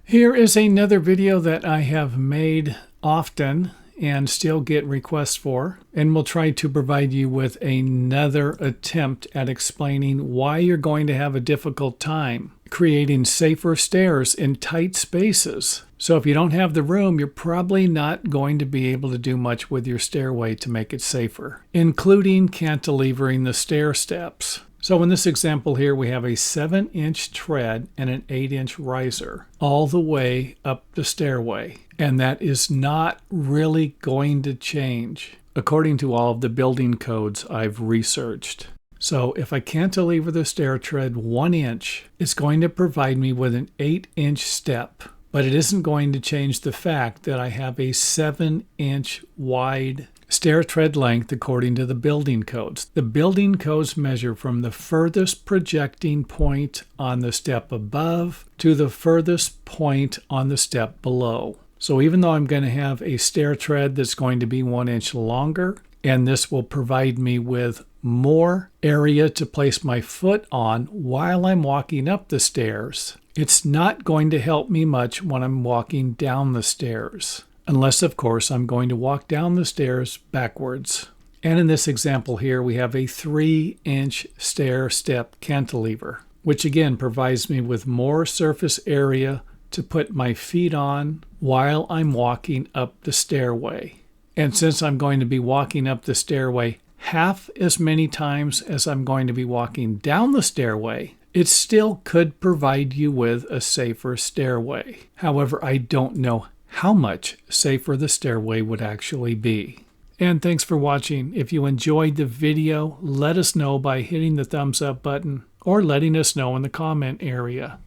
Here is another video that I have made often and still get requests for, and we'll try to provide you with another attempt at explaining why you're going to have a difficult time creating safer stairs in tight spaces. So if you don't have the room, you're probably not going to be able to do much with your stairway to make it safer, including cantilevering the stair steps. So in this example here, we have a 7-inch tread and an 8-inch riser all the way up the stairway. And that is not really going to change, according to all of the building codes I've researched. So if I cantilever the stair tread 1 inch, it's going to provide me with an 8-inch step. But it isn't going to change the fact that I have a 7-inch wide stair tread length according to the building codes. The building codes measure from the furthest projecting point on the step above to the furthest point on the step below. So even though I'm going to have a stair tread that's going to be 1 inch longer, and this will provide me with more area to place my foot on while I'm walking up the stairs, it's not going to help me much when I'm walking down the stairs. Unless, of course, I'm going to walk down the stairs backwards. And in this example here, we have a 3-inch stair step cantilever, which again provides me with more surface area to put my feet on while I'm walking up the stairway. And since I'm going to be walking up the stairway half as many times as I'm going to be walking down the stairway, it still could provide you with a safer stairway. However, I don't know how much safer the stairway would actually be. And thanks for watching. If you enjoyed the video, let us know by hitting the thumbs up button or letting us know in the comment area.